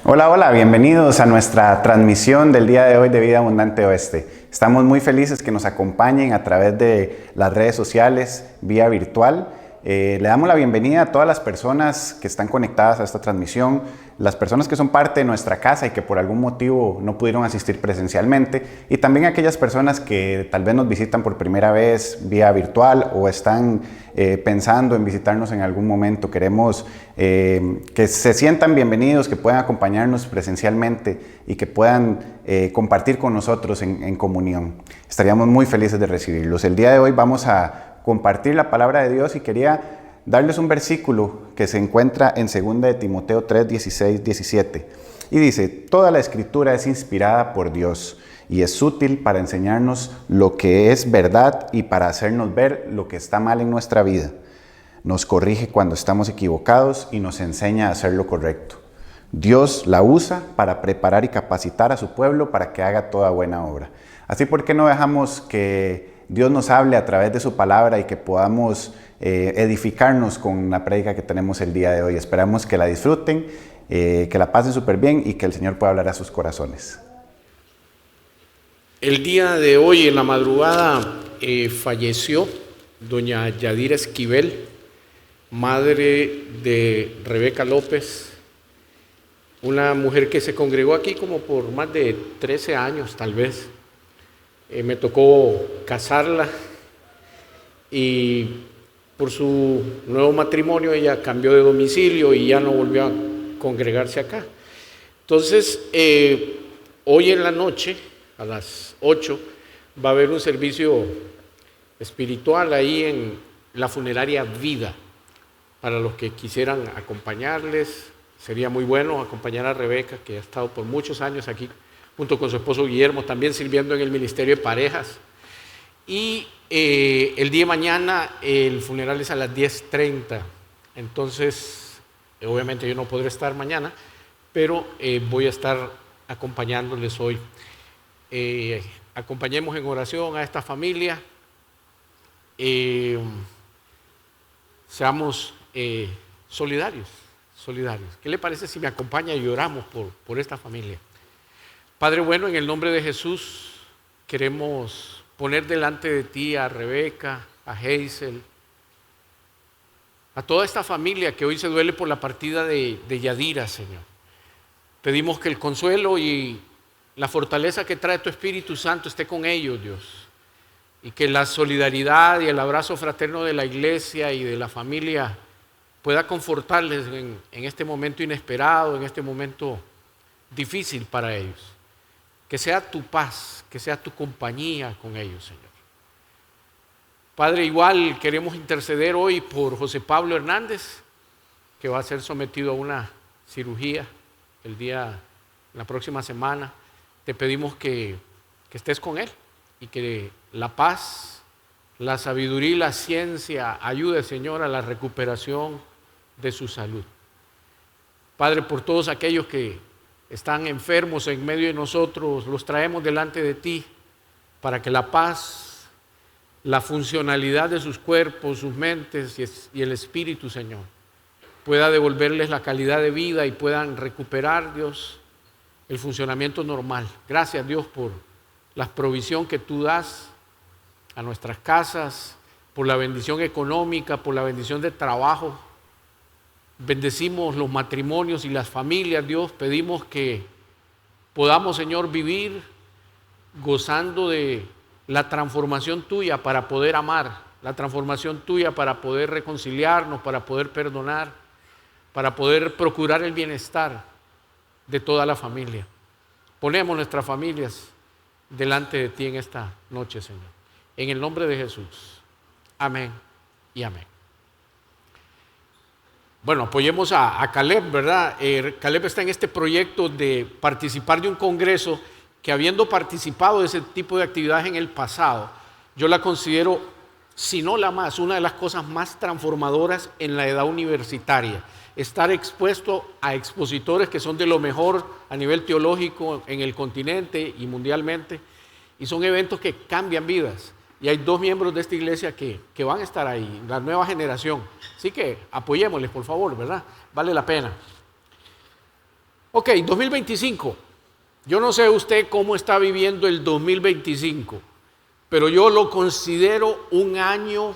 Hola, hola, bienvenidos a nuestra transmisión del día de hoy de Vida Abundante Oeste. Estamos muy felices que nos acompañen a través de las redes sociales, vía virtual. Le damos la bienvenida a todas las personas que están conectadas a esta transmisión, las personas que son parte de nuestra casa y que por algún motivo no pudieron asistir presencialmente, y también a aquellas personas que tal vez nos visitan por primera vez vía virtual o están pensando en visitarnos en algún momento. Queremos que se sientan bienvenidos, que puedan acompañarnos presencialmente y que puedan compartir con nosotros en comunión. Estaríamos muy felices de recibirlos. El día de hoy vamos a compartir la palabra de Dios y quería darles un versículo que se encuentra en 2 de Timoteo 3, 16, 17. Y dice: toda la escritura es inspirada por Dios y es útil para enseñarnos lo que es verdad y para hacernos ver lo que está mal en nuestra vida. Nos corrige cuando estamos equivocados y nos enseña a hacer lo correcto. Dios la usa para preparar y capacitar a su pueblo para que haga toda buena obra. Así, ¿por qué no dejamos que Dios nos hable a través de su palabra y que podamos edificarnos con la prédica que tenemos el día de hoy? Esperamos que la disfruten, que la pasen súper bien y que el Señor pueda hablar a sus corazones. El día de hoy, en la madrugada, falleció doña Yadira Esquivel, madre de Rebeca López, una mujer que se congregó aquí como por más de 13 años tal vez. Me tocó casarla y por su nuevo matrimonio ella cambió de domicilio y ya no volvió a congregarse acá. Entonces, hoy en la noche, a las 8, va a haber un servicio espiritual ahí en la funeraria Vida. Para los que quisieran acompañarles, sería muy bueno acompañar a Rebeca, que ha estado por muchos años aquí, junto con su esposo Guillermo, también sirviendo en el Ministerio de Parejas. Y el día de mañana el funeral es a las 10:30. Entonces, obviamente yo no podré estar mañana, pero voy a estar acompañándoles hoy. Acompañemos en oración a esta familia. Seamos solidarios. ¿Qué le parece si me acompaña y oramos por esta familia? Padre bueno, en el nombre de Jesús queremos poner delante de ti a Rebeca, a Hazel, a toda esta familia que hoy se duele por la partida de Yadira, Señor. Pedimos que el consuelo y la fortaleza que trae tu Espíritu Santo esté con ellos, Dios, y que la solidaridad y el abrazo fraterno de la iglesia y de la familia pueda confortarles en este momento inesperado, en este momento difícil para ellos. Que sea tu paz, que sea tu compañía con ellos, Señor. Padre, igual queremos interceder hoy por José Pablo Hernández, que va a ser sometido a una cirugía la próxima semana. Te pedimos que estés con él y que la paz, la sabiduría y la ciencia ayude, Señor, a la recuperación de su salud. Padre, por todos aquellos que están enfermos en medio de nosotros, los traemos delante de ti para que la paz, la funcionalidad de sus cuerpos, sus mentes y el espíritu, Señor, pueda devolverles la calidad de vida y puedan recuperar, Dios, el funcionamiento normal. Gracias, Dios, por la provisión que tú das a nuestras casas, por la bendición económica, por la bendición de trabajo. Bendecimos los matrimonios y las familias, Dios. Pedimos que podamos, Señor, vivir gozando de la transformación tuya para poder amar, la transformación tuya para poder reconciliarnos, para poder perdonar, para poder procurar el bienestar de toda la familia. Ponemos nuestras familias delante de ti en esta noche, Señor. En el nombre de Jesús. Amén y amén. Bueno, apoyemos a Caleb, ¿verdad? Caleb está en este proyecto de participar de un congreso que, habiendo participado de ese tipo de actividades en el pasado, yo la considero, si no la más, una de las cosas más transformadoras en la edad universitaria. Estar expuesto a expositores que son de lo mejor a nivel teológico en el continente y mundialmente, y son eventos que cambian vidas. Y hay 2 miembros de esta iglesia que van a estar ahí, la nueva generación. Así que apoyémosles, por favor, ¿verdad? Vale la pena. Ok, 2025. Yo no sé usted cómo está viviendo el 2025, pero yo lo considero un año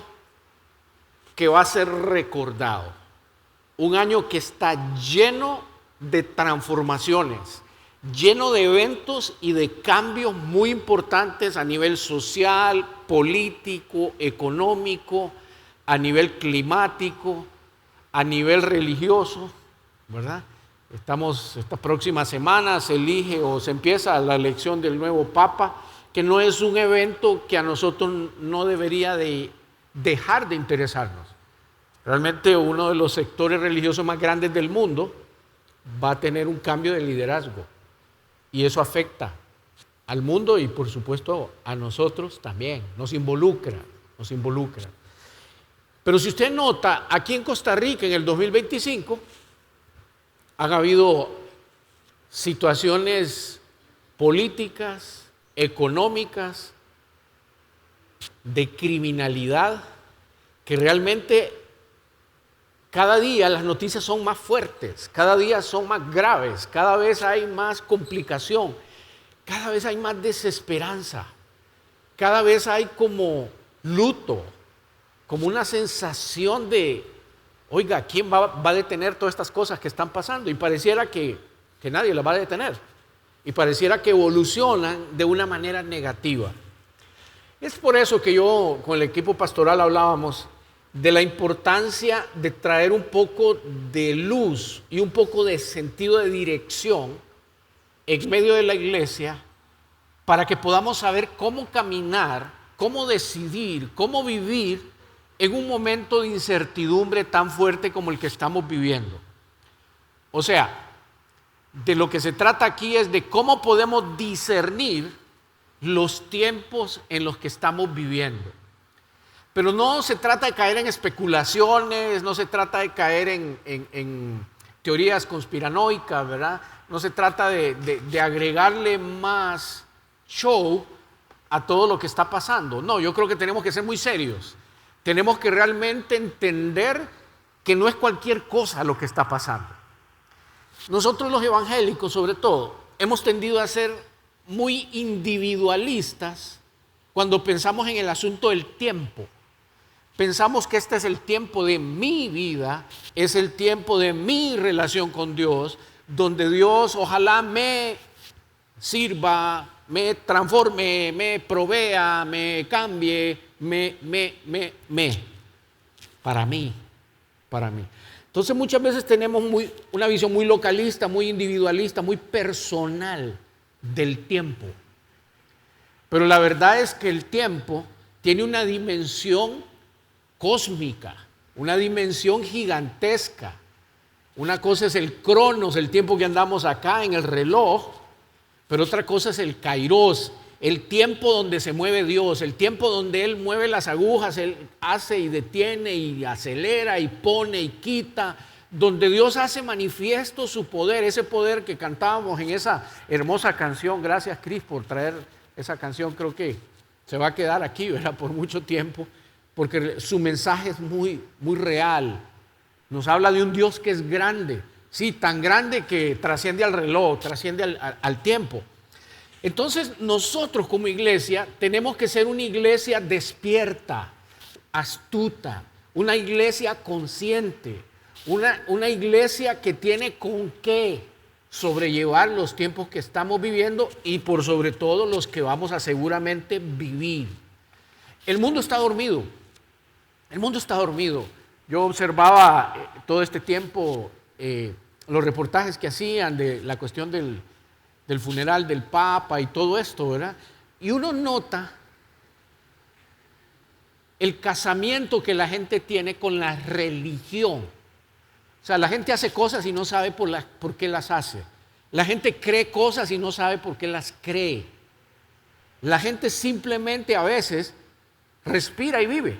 que va a ser recordado. Un año que está lleno de transformaciones, lleno de eventos y de cambios muy importantes a nivel social, político, económico, a nivel climático, a nivel religioso, ¿verdad? Esta próxima semana se elige o se empieza la elección del nuevo Papa, que no es un evento que a nosotros no debería de dejar de interesarnos. Realmente uno de los sectores religiosos más grandes del mundo va a tener un cambio de liderazgo y eso afecta al mundo y por supuesto a nosotros también, nos involucra. Pero si usted nota, aquí en Costa Rica en el 2025 han habido situaciones políticas, económicas, de criminalidad, que realmente cada día las noticias son más fuertes, cada día son más graves, cada vez hay más complicación, cada vez hay más desesperanza, cada vez hay como luto, como una sensación de, oiga, ¿quién va a detener todas estas cosas que están pasando? Y pareciera que nadie las va a detener. Y pareciera que evolucionan de una manera negativa. Es por eso que yo con el equipo pastoral hablábamos de la importancia de traer un poco de luz y un poco de sentido de dirección en medio de la iglesia para que podamos saber cómo caminar, cómo decidir, cómo vivir en un momento de incertidumbre tan fuerte como el que estamos viviendo. O sea, de lo que se trata aquí es de cómo podemos discernir los tiempos en los que estamos viviendo. Pero no se trata de caer en especulaciones, no se trata de caer en teorías conspiranoicas, ¿verdad? No se trata de agregarle más show a todo lo que está pasando. No, yo creo que tenemos que ser muy serios. Tenemos que realmente entender que no es cualquier cosa lo que está pasando. Nosotros los evangélicos, sobre todo, hemos tendido a ser muy individualistas cuando pensamos en el asunto del tiempo. Pensamos que este es el tiempo de mi vida, es el tiempo de mi relación con Dios, donde Dios ojalá me sirva, me transforme, me provea, me cambie, para mí. Entonces muchas veces tenemos una visión muy localista, muy individualista, muy personal del tiempo. Pero la verdad es que el tiempo tiene una dimensión cósmica, una dimensión gigantesca. Una cosa es el cronos, el tiempo que andamos acá en el reloj, pero otra cosa es el kairos, el tiempo donde se mueve Dios, el tiempo donde Él mueve las agujas, Él hace y detiene y acelera y pone y quita, donde Dios hace manifiesto su poder, ese poder que cantábamos en esa hermosa canción. Gracias, Cris, por traer esa canción. Creo que se va a quedar aquí, ¿verdad?, por mucho tiempo, porque su mensaje es muy, muy real. Nos habla de un Dios que es grande, sí, tan grande que trasciende al reloj, trasciende al tiempo. Entonces nosotros como iglesia tenemos que ser una iglesia despierta, astuta, una iglesia consciente, una iglesia que tiene con qué sobrellevar los tiempos que estamos viviendo y por sobre todo los que vamos a seguramente vivir. El mundo está dormido, Yo observaba todo este tiempo los reportajes que hacían de la cuestión del funeral del Papa y todo esto, ¿verdad? Y uno nota el casamiento que la gente tiene con la religión. O sea, la gente hace cosas y no sabe por qué las hace. La gente cree cosas y no sabe por qué las cree. La gente simplemente a veces respira y vive,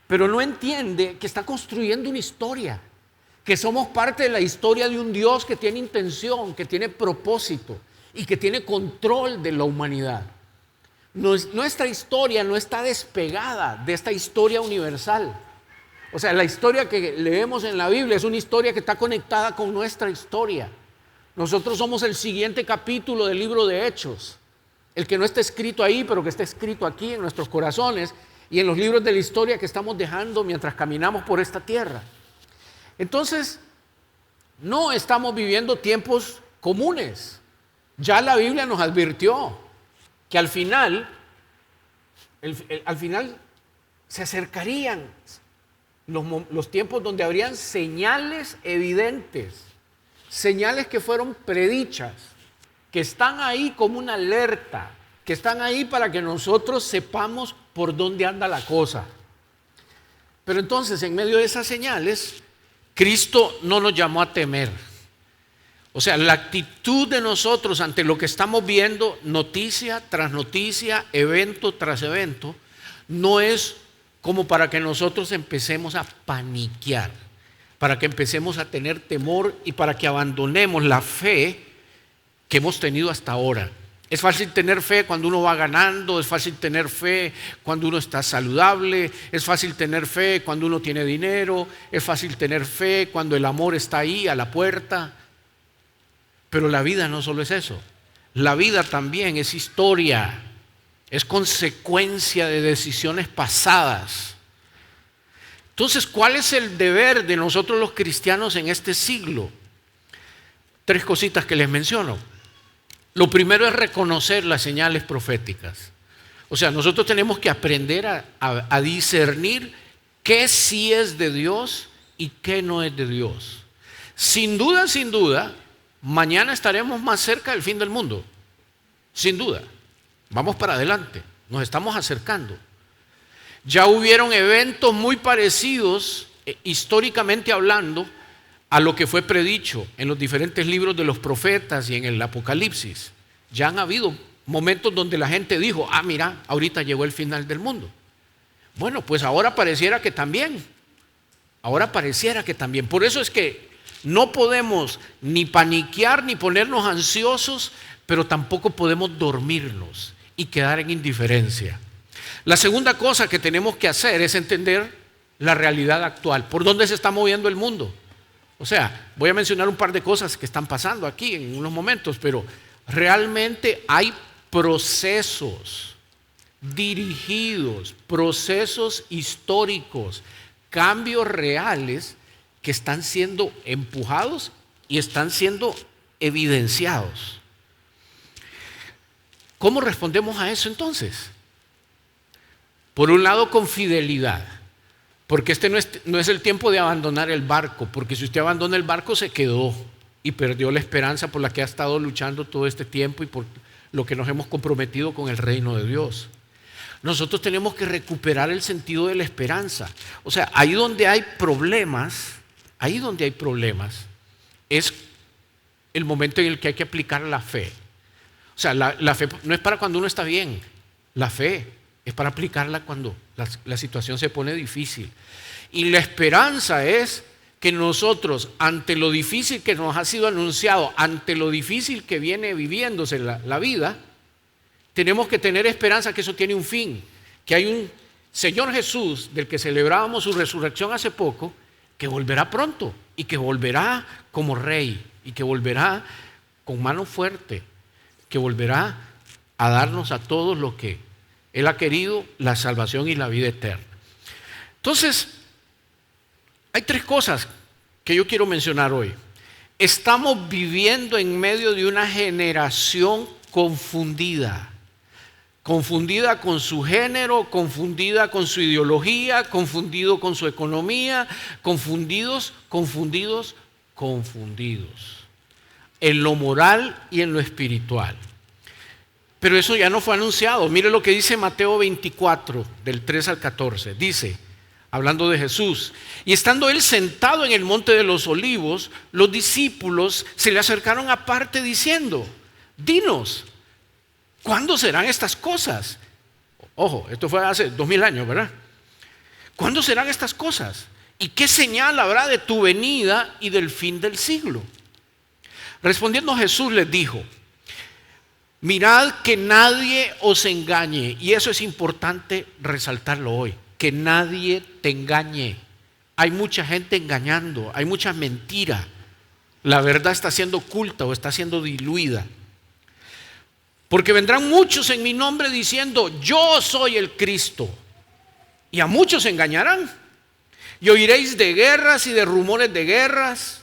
pero no entiende que está construyendo una historia, que somos parte de la historia de un Dios que tiene intención, que tiene propósito y que tiene control de la humanidad. Nuestra historia no está despegada de esta historia universal. O sea, la historia que leemos en la Biblia es una historia que está conectada con nuestra historia. Nosotros somos el siguiente capítulo del libro de Hechos. El que no está escrito ahí, pero que está escrito aquí en nuestros corazones y en los libros de la historia que estamos dejando mientras caminamos por esta tierra. Entonces, no estamos viviendo tiempos comunes. Ya la Biblia nos advirtió que al final se acercarían los tiempos donde habrían señales evidentes, señales que fueron predichas, que están ahí como una alerta, que están ahí para que nosotros sepamos por dónde anda la cosa. Pero entonces, en medio de esas señales, Cristo no nos llamó a temer. O sea, la actitud de nosotros ante lo que estamos viendo, noticia tras noticia, evento tras evento, no es como para que nosotros empecemos a paniquear, para que empecemos a tener temor y para que abandonemos la fe que hemos tenido hasta ahora. Es fácil tener fe cuando uno va ganando, es fácil tener fe cuando uno está saludable, es fácil tener fe cuando uno tiene dinero, es fácil tener fe cuando el amor está ahí a la puerta. Pero la vida no solo es eso, la vida también es historia, es consecuencia de decisiones pasadas. Entonces, ¿cuál es el deber de nosotros los cristianos en este siglo? 3 cositas que les menciono. Lo primero es reconocer las señales proféticas. O sea, nosotros tenemos que aprender a discernir qué sí es de Dios y qué no es de Dios. Sin duda, mañana estaremos más cerca del fin del mundo. Sin duda. Vamos para adelante. Nos estamos acercando. Ya hubieron eventos muy parecidos, históricamente hablando, a lo que fue predicho en los diferentes libros de los profetas y en el Apocalipsis. Ya han habido momentos donde la gente dijo, mira, ahorita llegó el final del mundo. Bueno, pues ahora pareciera que también. Por eso es que no podemos ni paniquear ni ponernos ansiosos, pero tampoco podemos dormirnos y quedar en indiferencia. La segunda cosa que tenemos que hacer es entender la realidad actual. ¿Por dónde se está moviendo el mundo? O sea, voy a mencionar un par de cosas que están pasando aquí en unos momentos, pero realmente hay procesos dirigidos, procesos históricos, cambios reales que están siendo empujados y están siendo evidenciados. ¿Cómo respondemos a eso entonces? Por un lado, con fidelidad, porque este no es el tiempo de abandonar el barco, porque si usted abandona el barco se quedó y perdió la esperanza por la que ha estado luchando todo este tiempo y por lo que nos hemos comprometido con el reino de Dios. Nosotros tenemos que recuperar el sentido de la esperanza. O sea, ahí donde hay problemas, es el momento en el que hay que aplicar la fe. O sea, la fe no es para cuando uno está bien, la fe es para aplicarla cuando la situación se pone difícil. Y la esperanza es que nosotros, ante lo difícil que nos ha sido anunciado, ante lo difícil que viene viviéndose la vida, tenemos que tener esperanza que eso tiene un fin, que hay un Señor Jesús, del que celebrábamos su resurrección hace poco, que volverá pronto y que volverá como Rey y que volverá con mano fuerte, que volverá a darnos a todos lo que Él ha querido, la salvación y la vida eterna. Entonces, hay 3 cosas que yo quiero mencionar hoy. Estamos viviendo en medio de una generación confundida con su género, confundida con su ideología, confundido con su economía, confundidos en lo moral y en lo espiritual. Pero eso ya no fue anunciado. Mire lo que dice Mateo 24, del 3 al 14. Dice, hablando de Jesús, y estando él sentado en el monte de los olivos, los discípulos se le acercaron aparte diciendo, dinos, ¿cuándo serán estas cosas? Ojo, esto fue hace 2000 años, ¿verdad? ¿Cuándo serán estas cosas? ¿Y qué señal habrá de tu venida y del fin del siglo? Respondiendo Jesús les dijo, mirad que nadie os engañe, y eso es importante resaltarlo hoy, que nadie te engañe. Hay mucha gente engañando, hay mucha mentira. La verdad está siendo oculta o está siendo diluida. Porque vendrán muchos en mi nombre diciendo, yo soy el Cristo. Y a muchos engañarán. Y oiréis de guerras y de rumores de guerras.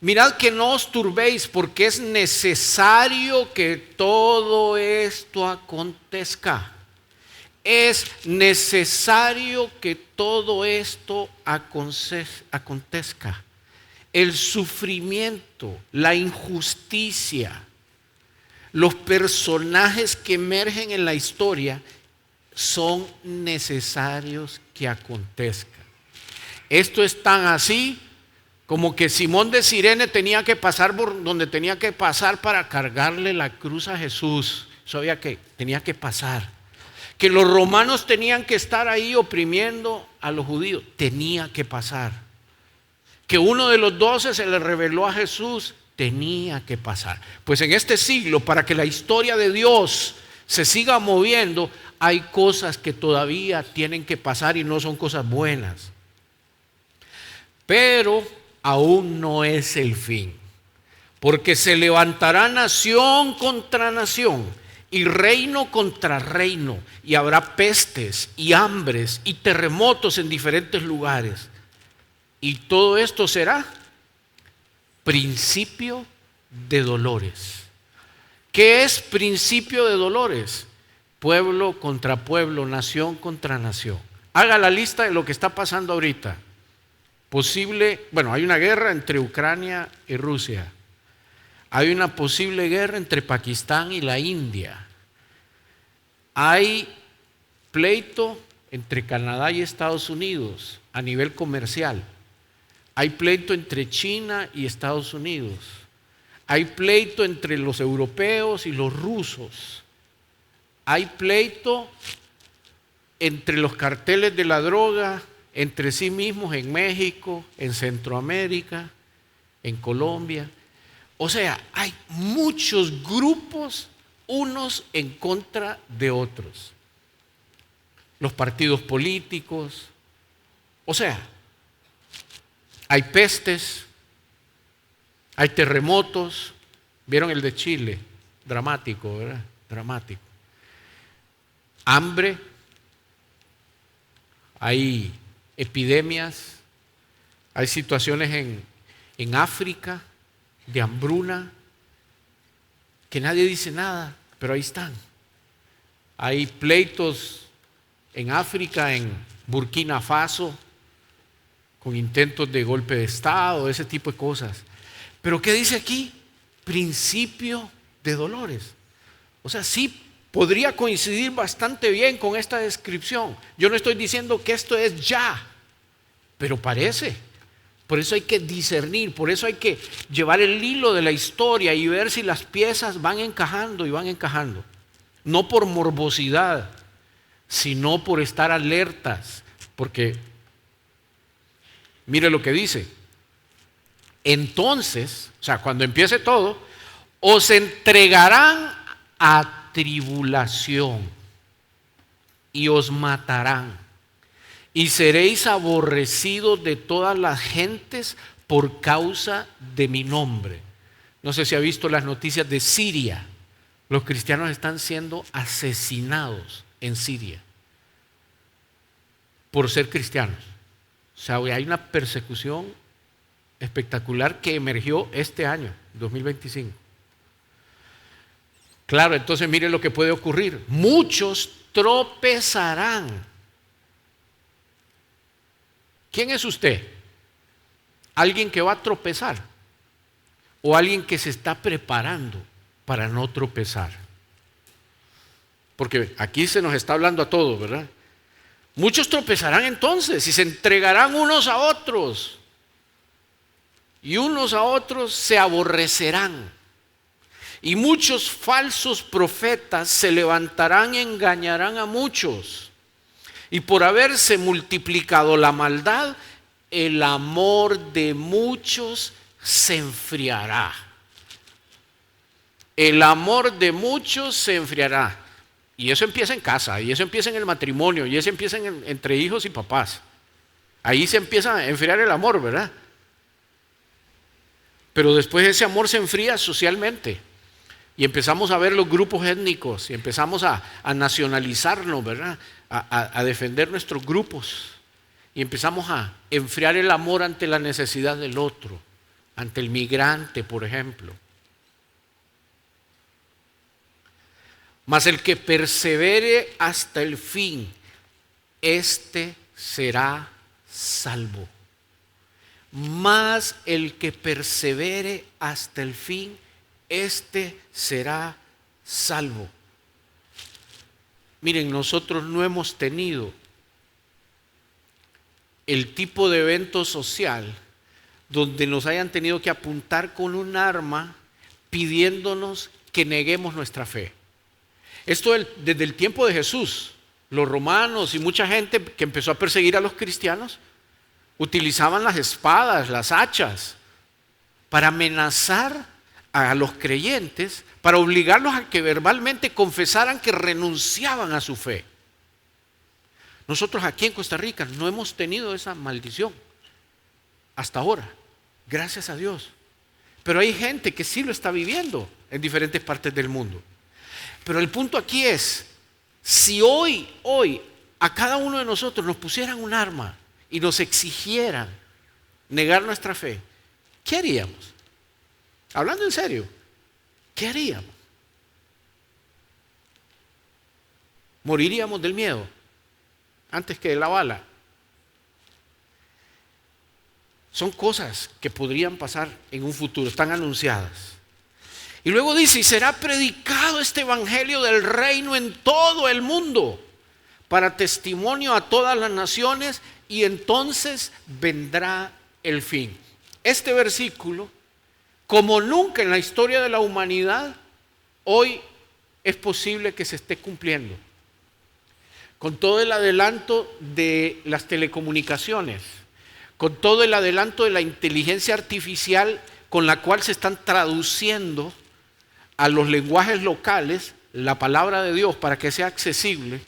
Mirad que no os turbéis, porque es necesario que todo esto acontezca. Es necesario que todo esto acontezca. El sufrimiento, la injusticia, los personajes que emergen en la historia son necesarios que acontezcan. Esto es tan así como que Simón de Cirene tenía que pasar por donde tenía que pasar para cargarle la cruz a Jesús. Sabía que tenía que pasar. Que los romanos tenían que estar ahí oprimiendo a los judíos. Tenía que pasar. Que uno de los 12 se le reveló a Jesús. Tenía que pasar. Pues en este siglo, para que la historia de Dios se siga moviendo, hay cosas que todavía tienen que pasar y no son cosas buenas. Pero aún no es el fin. Porque se levantará nación contra nación y reino contra reino, y habrá pestes y hambres y terremotos en diferentes lugares. Y todo esto será principio de dolores. ¿Qué es principio de dolores? Pueblo contra pueblo, nación contra nación. Haga la lista de lo que está pasando ahorita. Hay una guerra entre Ucrania y Rusia. Hay una posible guerra entre Pakistán y la India. Hay pleito entre Canadá y Estados Unidos a nivel comercial. Hay pleito entre China y Estados Unidos. Hay pleito entre los europeos y los rusos. Hay pleito entre los carteles de la droga, entre sí mismos en México, en Centroamérica, en Colombia. O sea, hay muchos grupos, unos en contra de otros. Los partidos políticos. O sea, hay pestes, hay terremotos. ¿Vieron el de Chile? Dramático, ¿verdad? Dramático. Hambre. Hay epidemias. Hay situaciones en África de hambruna que nadie dice nada, pero ahí están. Hay pleitos en África, en Burkina Faso, con intentos de golpe de Estado, ese tipo de cosas. Pero ¿qué dice aquí? Principio de dolores. O sea, sí podría coincidir bastante bien con esta descripción. Yo no estoy diciendo que esto es ya, pero parece. Por eso hay que discernir, por eso hay que llevar el hilo de la historia y ver si las piezas van encajando y van encajando. No por morbosidad, sino por estar alertas. Porque mire lo que dice. Entonces, o sea, cuando empiece todo, os entregarán a tribulación y os matarán, y seréis aborrecidos de todas las gentes por causa de mi nombre. No sé si ha visto las noticias de Siria. Los cristianos están siendo asesinados en Siria por ser cristianos. O sea, hay una persecución espectacular que emergió este año, 2025. Claro, entonces mire lo que puede ocurrir. Muchos tropezarán. ¿Quién es usted? ¿Alguien que va a tropezar? ¿O alguien que se está preparando para no tropezar? Porque aquí se nos está hablando a todos, ¿verdad? Muchos tropezarán entonces y se entregarán unos a otros. Y unos a otros se aborrecerán. Y muchos falsos profetas se levantarán y engañarán a muchos. Y por haberse multiplicado la maldad, el amor de muchos se enfriará. El amor de muchos se enfriará. Y eso empieza en casa, y eso empieza en el matrimonio, y eso empieza entre hijos y papás. Ahí se empieza a enfriar el amor, ¿verdad? Pero después ese amor se enfría socialmente. Y empezamos a ver los grupos étnicos y empezamos a nacionalizarnos, ¿verdad? A defender nuestros grupos. Y empezamos a enfriar el amor ante la necesidad del otro, ante el migrante, por ejemplo. Mas el que persevere hasta el fin, éste será salvo. Mas el que persevere hasta el fin, éste será salvo. Miren, nosotros no hemos tenido el tipo de evento social donde nos hayan tenido que apuntar con un arma pidiéndonos que neguemos nuestra fe. Esto desde el tiempo de Jesús, los romanos y mucha gente que empezó a perseguir a los cristianos utilizaban las espadas, las hachas, para amenazar a los creyentes, para obligarlos a que verbalmente confesaran que renunciaban a su fe. Nosotros aquí en Costa Rica no hemos tenido esa maldición hasta ahora, gracias a Dios. Pero hay gente que sí lo está viviendo en diferentes partes del mundo. Pero el punto aquí es, si hoy a cada uno de nosotros nos pusieran un arma y nos exigieran negar nuestra fe, ¿qué haríamos? Hablando en serio, ¿qué haríamos? ¿Moriríamos del miedo antes que de la bala? Son cosas que podrían pasar en un futuro, están anunciadas. Y luego dice, y será predicado este evangelio del reino en todo el mundo, para testimonio a todas las naciones, y entonces vendrá el fin. Este versículo, como nunca en la historia de la humanidad, hoy es posible que se esté cumpliendo. Con todo el adelanto de las telecomunicaciones, con todo el adelanto de la inteligencia artificial con la cual se están traduciendo a los lenguajes locales la palabra de Dios para que sea accesible.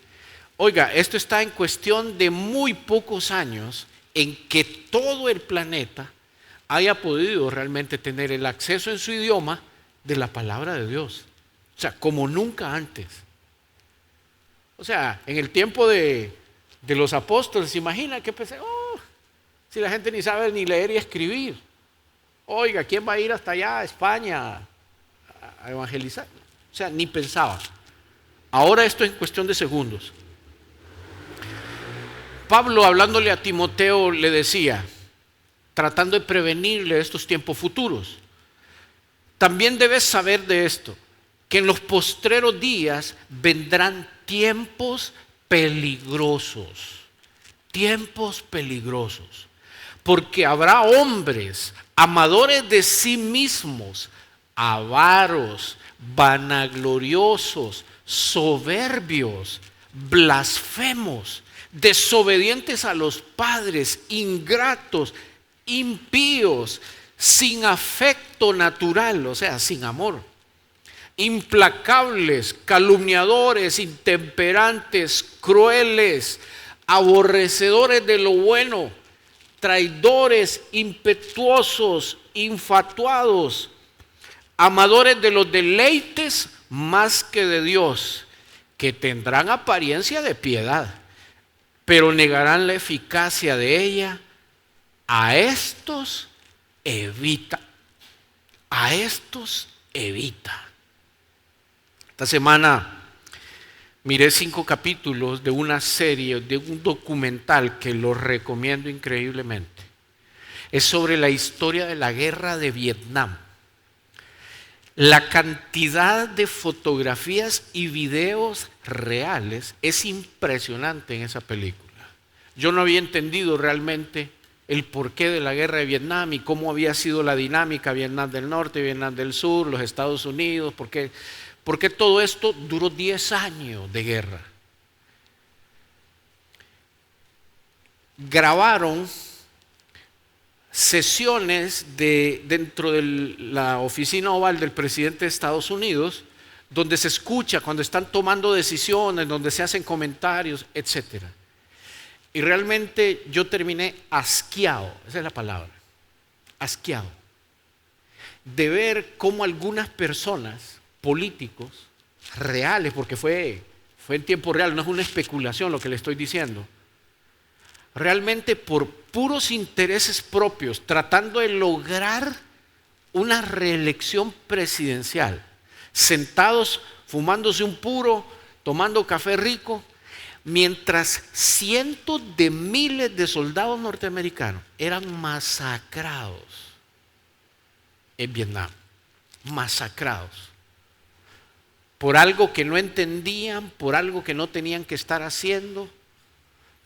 Oiga, esto está en cuestión de muy pocos años en que todo el planeta haya podido realmente tener el acceso en su idioma de la palabra de Dios. O sea, como nunca antes. O sea, en el tiempo de los apóstoles, ¿se imagina que pensé? Si la gente ni sabe ni leer y escribir. Oiga, ¿quién va a ir hasta allá a España a evangelizar? O sea, ni pensaba. Ahora esto es en cuestión de segundos. Pablo, hablándole a Timoteo, le decía, tratando de prevenirle estos tiempos futuros, también debes saber de esto, que en los postreros días vendrán tiempos peligrosos, porque habrá hombres amadores de sí mismos, avaros, vanagloriosos, soberbios, blasfemos, desobedientes a los padres, ingratos, impíos, sin afecto natural, o sea, sin amor, implacables, calumniadores, intemperantes, crueles, aborrecedores de lo bueno, traidores, impetuosos, infatuados, amadores de los deleites más que de Dios, que tendrán apariencia de piedad, pero negarán la eficacia de ella. A estos evita. Esta semana miré 5 capítulos de una serie, de un documental que lo recomiendo increíblemente. Es sobre la historia de la guerra de Vietnam. La cantidad de fotografías y videos reales es impresionante en esa película. Yo no había entendido realmente el porqué de la guerra de Vietnam y cómo había sido la dinámica Vietnam del Norte, Vietnam del Sur, los Estados Unidos, por qué todo esto duró 10 años de guerra. Grabaron sesiones dentro de la oficina oval del presidente de Estados Unidos, donde se escucha cuando están tomando decisiones, donde se hacen comentarios, etc. Y realmente yo terminé asqueado, esa es la palabra, asqueado. de ver cómo algunas personas, políticos, reales, porque fue en tiempo real, no es una especulación lo que le estoy diciendo, realmente por puros intereses propios, tratando de lograr una reelección presidencial, sentados fumándose un puro, tomando café rico, mientras cientos de miles de soldados norteamericanos eran masacrados en Vietnam, masacrados por algo que no entendían, por algo que no tenían que estar haciendo,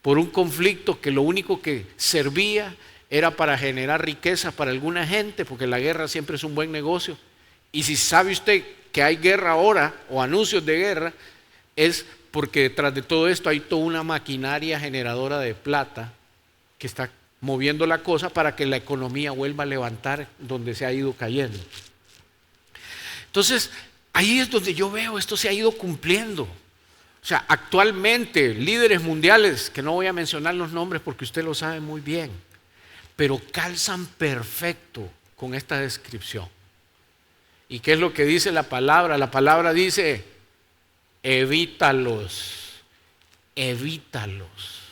por un conflicto que lo único que servía era para generar riqueza para alguna gente, porque la guerra siempre es un buen negocio. Y si sabe usted que hay guerra ahora o anuncios de guerra, es porque detrás de todo esto hay toda una maquinaria generadora de plata que está moviendo la cosa para que la economía vuelva a levantar donde se ha ido cayendo. Entonces, ahí es donde yo veo esto se ha ido cumpliendo. O sea, actualmente líderes mundiales, que no voy a mencionar los nombres porque usted lo sabe muy bien, pero calzan perfecto con esta descripción. ¿Y qué es lo que dice la palabra? La palabra dice, evítalos, evítalos.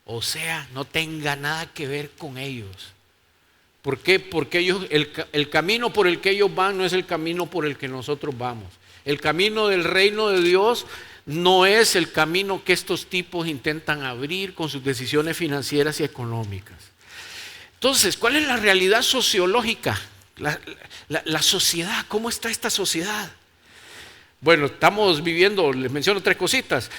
O sea, no tenga nada que ver con ellos. ¿Por qué? Porque ellos, el camino por el que ellos van no es el camino por el que nosotros vamos. El camino del reino de Dios no es el camino que estos tipos intentan abrir con sus decisiones financieras y económicas. Entonces, ¿cuál es la realidad sociológica? La sociedad, ¿cómo está esta sociedad? Bueno, estamos viviendo, les menciono 3 cositas.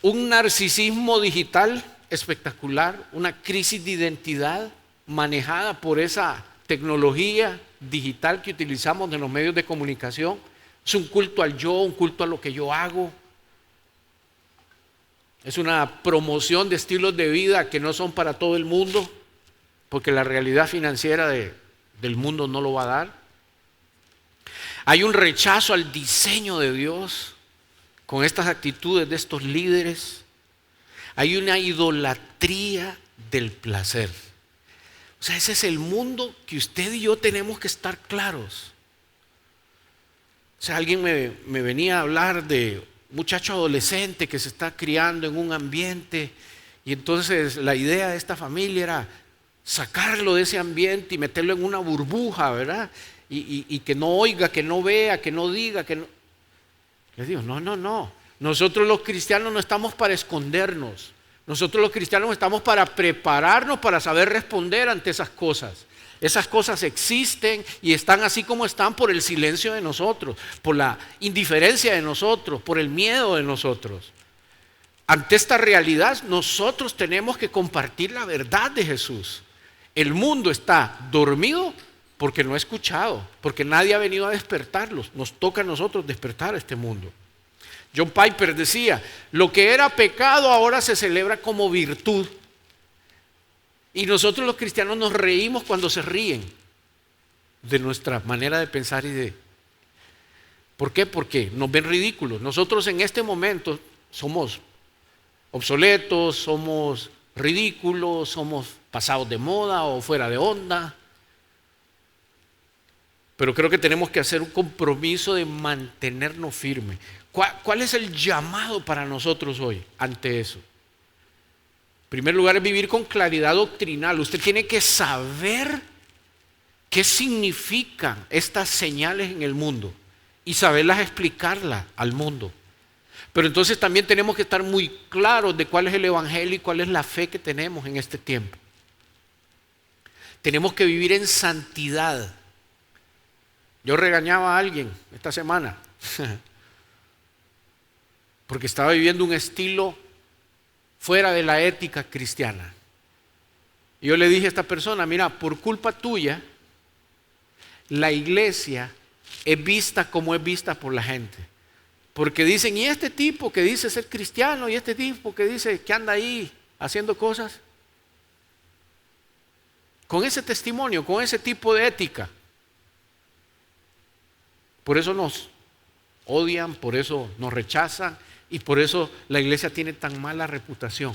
Un narcisismo digital espectacular, una crisis de identidad manejada por esa tecnología digital que utilizamos en los medios de comunicación. Es un culto al yo, un culto a lo que yo hago. Es una promoción de estilos de vida que no son para todo el mundo, porque la realidad financiera del mundo no lo va a dar. Hay un rechazo al diseño de Dios con estas actitudes de estos líderes. Hay una idolatría del placer. O sea, ese es el mundo que usted y yo tenemos que estar claros. O sea, alguien me venía a hablar de un muchacho adolescente que se está criando en un ambiente y entonces la idea de esta familia era sacarlo de ese ambiente y meterlo en una burbuja, ¿verdad? Y que no oiga, que no vea, que no diga, que no. Les digo, no. Nosotros los cristianos no estamos para escondernos. Nosotros los cristianos estamos para prepararnos para saber responder ante esas cosas. Esas cosas existen y están así como están por el silencio de nosotros, por la indiferencia de nosotros, por el miedo de nosotros. Ante esta realidad, nosotros tenemos que compartir la verdad de Jesús. El mundo está dormido porque no ha escuchado, porque nadie ha venido a despertarlos. Nos toca a nosotros despertar a este mundo. John Piper decía, lo que era pecado ahora se celebra como virtud. Y nosotros los cristianos nos reímos cuando se ríen de nuestra manera de pensar y de... ¿Por qué? Porque nos ven ridículos. Nosotros en este momento somos obsoletos, somos ridículos, somos pasados de moda o fuera de onda. Pero creo que tenemos que hacer un compromiso de mantenernos firmes. ¿Cuál es el llamado para nosotros hoy ante eso? En primer lugar es vivir con claridad doctrinal. Usted tiene que saber qué significan estas señales en el mundo y saberlas explicarlas al mundo. Pero entonces también tenemos que estar muy claros de cuál es el evangelio y cuál es la fe que tenemos en este tiempo. Tenemos que vivir en santidad. Yo regañaba a alguien esta semana porque estaba viviendo un estilo fuera de la ética cristiana. Y yo le dije a esta persona, mira, por culpa tuya, la iglesia es vista como es vista por la gente. Porque dicen, ¿y este tipo que dice ser cristiano? ¿Y este tipo que dice que anda ahí haciendo cosas? Con ese testimonio, con ese tipo de ética. Por eso nos odian, por eso nos rechazan y por eso la iglesia tiene tan mala reputación.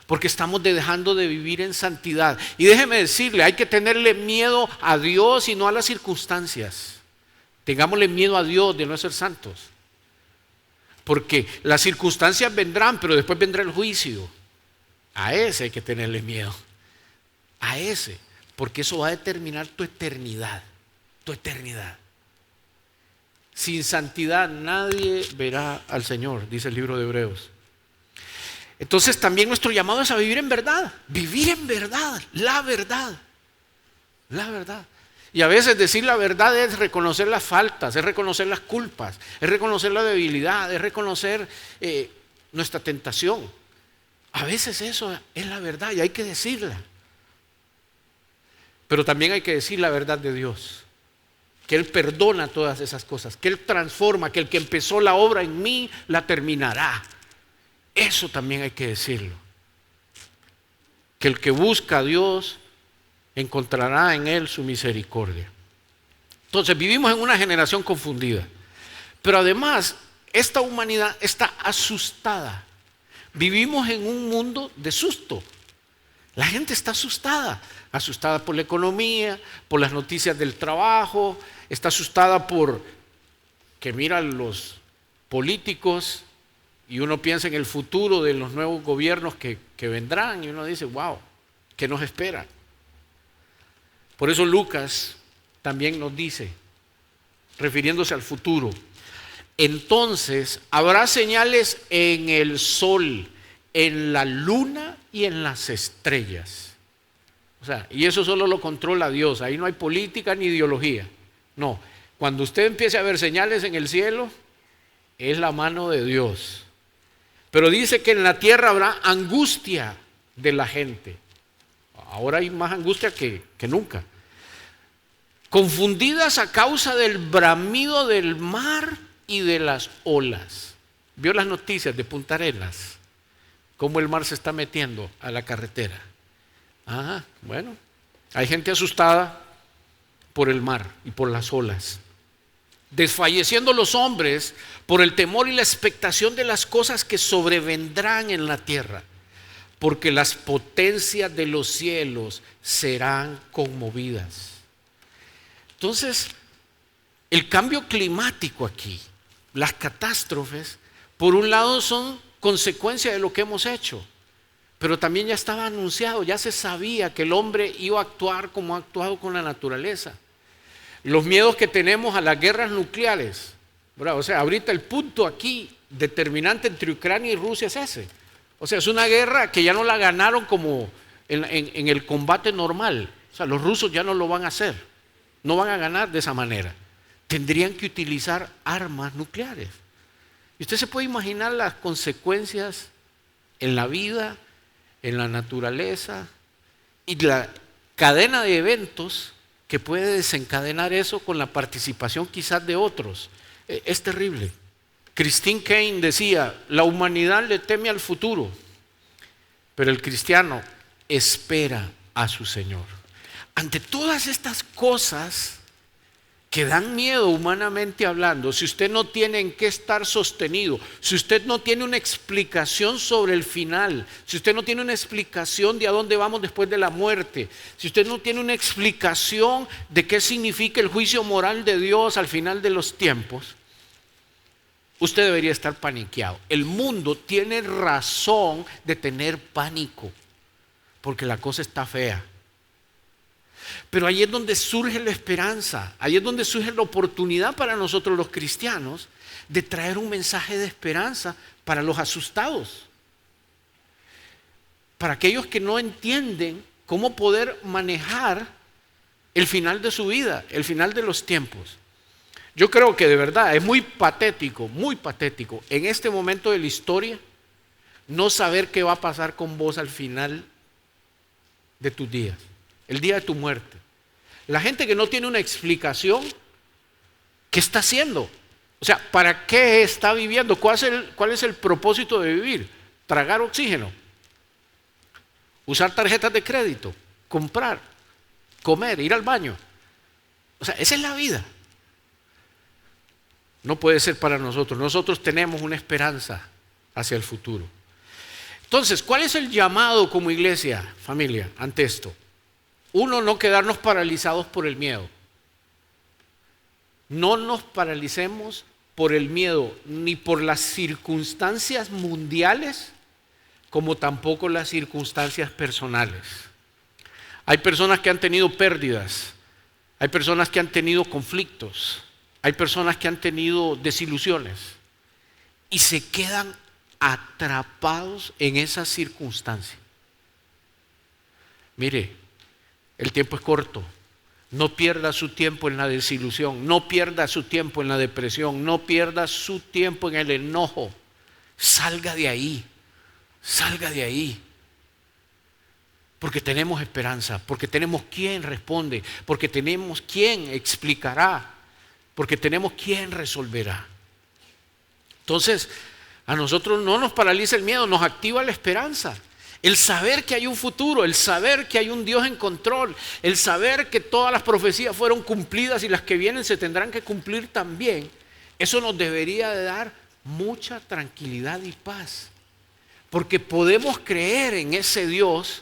Porque estamos dejando de vivir en santidad. Y déjeme decirle, hay que tenerle miedo a Dios y no a las circunstancias. Tengámosle miedo a Dios de no ser santos. Porque las circunstancias vendrán, pero después vendrá el juicio. A ese hay que tenerle miedo. A ese. Porque eso va a determinar tu eternidad. Tu eternidad. Sin santidad nadie verá al Señor, dice el libro de Hebreos. Entonces también nuestro llamado es a vivir en verdad. Vivir en verdad. La verdad. La verdad. Y a veces decir la verdad es reconocer las faltas, es reconocer las culpas, es reconocer la debilidad, es reconocer nuestra tentación. A veces eso es la verdad y hay que decirla. Pero también hay que decir la verdad de Dios, que Él perdona todas esas cosas, que Él transforma, que el que empezó la obra en mí la terminará. Eso también hay que decirlo. Que el que busca a Dios encontrará en Él su misericordia. Entonces vivimos en una generación confundida, pero además esta humanidad está asustada. Vivimos en un mundo de susto. La gente está asustada, asustada por la economía, por las noticias del trabajo, está asustada por que miran los políticos y uno piensa en el futuro de los nuevos gobiernos que vendrán y uno dice, wow, ¿qué nos espera? Por eso Lucas también nos dice, refiriéndose al futuro, entonces habrá señales en el sol, en la luna y en las estrellas. O sea, y eso solo lo controla Dios, ahí no hay política ni ideología. No, cuando usted empiece a ver señales en el cielo, es la mano de Dios. Pero dice que en la tierra habrá angustia de la gente. Ahora hay más angustia que nunca. Confundidas a causa del bramido del mar y de las olas. ¿Vio las noticias de Punta Arenas? Cómo el mar se está metiendo a la carretera. Bueno, hay gente asustada por el mar y por las olas. Desfalleciendo los hombres por el temor y la expectación de las cosas que sobrevendrán en la tierra, porque las potencias de los cielos serán conmovidas. Entonces, el cambio climático aquí, las catástrofes, por un lado son consecuencia de lo que hemos hecho, pero también ya estaba anunciado, ya se sabía que el hombre iba a actuar como ha actuado con la naturaleza. Los miedos que tenemos a las guerras nucleares, ¿verdad? O sea, ahorita el punto aquí determinante entre Ucrania y Rusia es ese. O sea, es una guerra que ya no la ganaron como en el combate normal. O sea, los rusos ya no lo van a hacer, no van a ganar de esa manera. Tendrían que utilizar armas nucleares. Y usted se puede imaginar las consecuencias en la vida, en la naturaleza y la cadena de eventos que puede desencadenar eso con la participación quizás de otros. Es terrible. Christine Caine decía, la humanidad le teme al futuro, pero el cristiano espera a su Señor. Ante todas estas cosas que dan miedo humanamente hablando, si usted no tiene en qué estar sostenido, si usted no tiene una explicación sobre el final, si usted no tiene una explicación de a dónde vamos después de la muerte, si usted no tiene una explicación de qué significa el juicio moral de Dios al final de los tiempos, usted debería estar paniqueado. El mundo tiene razón de tener pánico, porque la cosa está fea. Pero ahí es donde surge la esperanza, ahí es donde surge la oportunidad para nosotros los cristianos de traer un mensaje de esperanza para los asustados, para aquellos que no entienden cómo poder manejar el final de su vida, el final de los tiempos. Yo creo que de verdad es muy patético en este momento de la historia no saber qué va a pasar con vos al final de tus días. El día de tu muerte. La gente que no tiene una explicación, ¿qué está haciendo? O sea, ¿para qué está viviendo? ¿Cuál es el propósito de vivir? Tragar oxígeno, usar tarjetas de crédito, comprar, comer, ir al baño. O sea, esa es la vida. No puede ser para nosotros. Nosotros tenemos una esperanza hacia el futuro. Entonces, ¿cuál es el llamado como iglesia, familia, ante esto? Uno, no quedarnos paralizados por el miedo. No nos paralicemos por el miedo, ni por las circunstancias mundiales, como tampoco las circunstancias personales. Hay personas que han tenido pérdidas, hay personas que han tenido conflictos, hay personas que han tenido desilusiones y se quedan atrapados en esas circunstancias. Mire, el tiempo es corto. No pierda su tiempo en la desilusión, no pierda su tiempo en la depresión, no pierda su tiempo en el enojo. Salga de ahí, salga de ahí. Porque tenemos esperanza, porque tenemos quien responde, porque tenemos quien explicará, porque tenemos quien resolverá. Entonces, a nosotros no nos paraliza el miedo, nos activa la esperanza. El saber que hay un futuro, el saber que hay un Dios en control, el saber que todas las profecías fueron cumplidas y las que vienen se tendrán que cumplir también, eso nos debería de dar mucha tranquilidad y paz. Porque podemos creer en ese Dios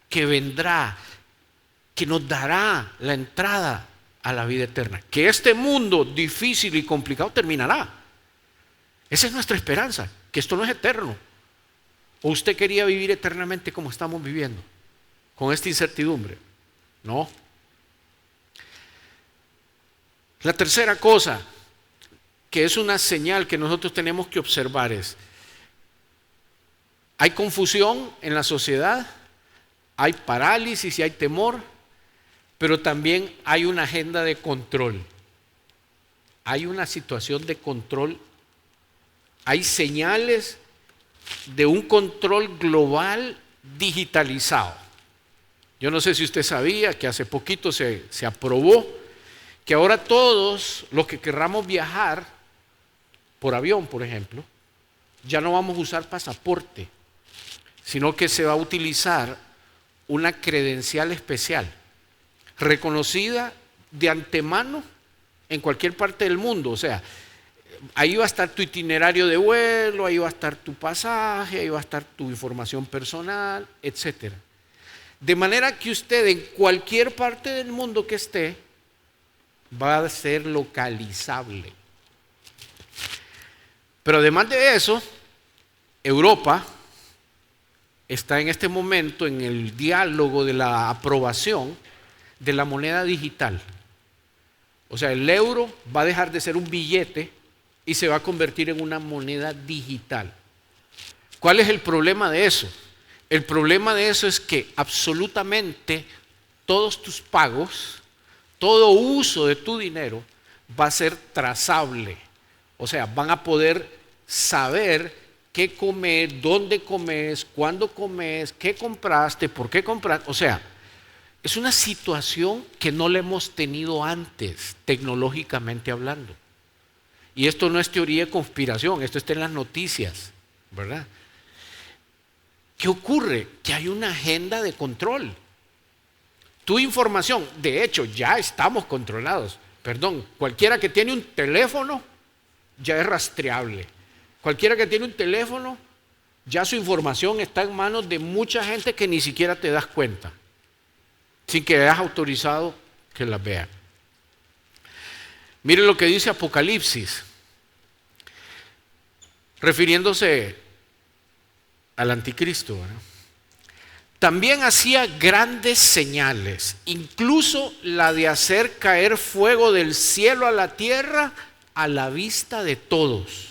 que vendrá, que nos dará la entrada a la vida eterna. Que este mundo difícil y complicado terminará. Esa es nuestra esperanza, que esto no es eterno. ¿O usted quería vivir eternamente como estamos viviendo? Con esta incertidumbre. No. La tercera cosa, que es una señal que nosotros tenemos que observar es, hay confusión en la sociedad, hay parálisis y hay temor, pero también hay una agenda de control. Hay una situación de control, hay señales de un control global digitalizado. Yo no sé si usted sabía que hace poquito se aprobó que ahora todos los que querramos viajar por avión, por ejemplo, ya no vamos a usar pasaporte, sino que se va a utilizar una credencial especial, reconocida de antemano en cualquier parte del mundo. O sea, ahí va a estar tu itinerario de vuelo, ahí va a estar tu pasaje, ahí va a estar tu información personal, etc. De manera que usted en cualquier parte del mundo que esté, va a ser localizable. Pero además de eso, Europa está en este momento en el diálogo de la aprobación de la moneda digital. O sea, el euro va a dejar de ser un billete y se va a convertir en una moneda digital. ¿Cuál es el problema de eso? El problema de eso es que absolutamente todos tus pagos, todo uso de tu dinero va a ser trazable. O sea, van a poder saber qué comer, dónde comes, cuándo comes, qué compraste, por qué compraste. O sea, es una situación que no la hemos tenido antes, tecnológicamente hablando. Y esto no es teoría de conspiración, esto está en las noticias, ¿verdad? ¿Qué ocurre? Que hay una agenda de control. Tu información, de hecho, ya estamos controlados. Perdón, cualquiera que tiene un teléfono ya es rastreable. Cualquiera que tiene un teléfono, ya su información está en manos de mucha gente que ni siquiera te das cuenta, sin que hayas autorizado que las vean. Miren lo que dice Apocalipsis, refiriéndose al anticristo, ¿verdad? También hacía grandes señales, incluso la de hacer caer fuego del cielo a la tierra a la vista de todos.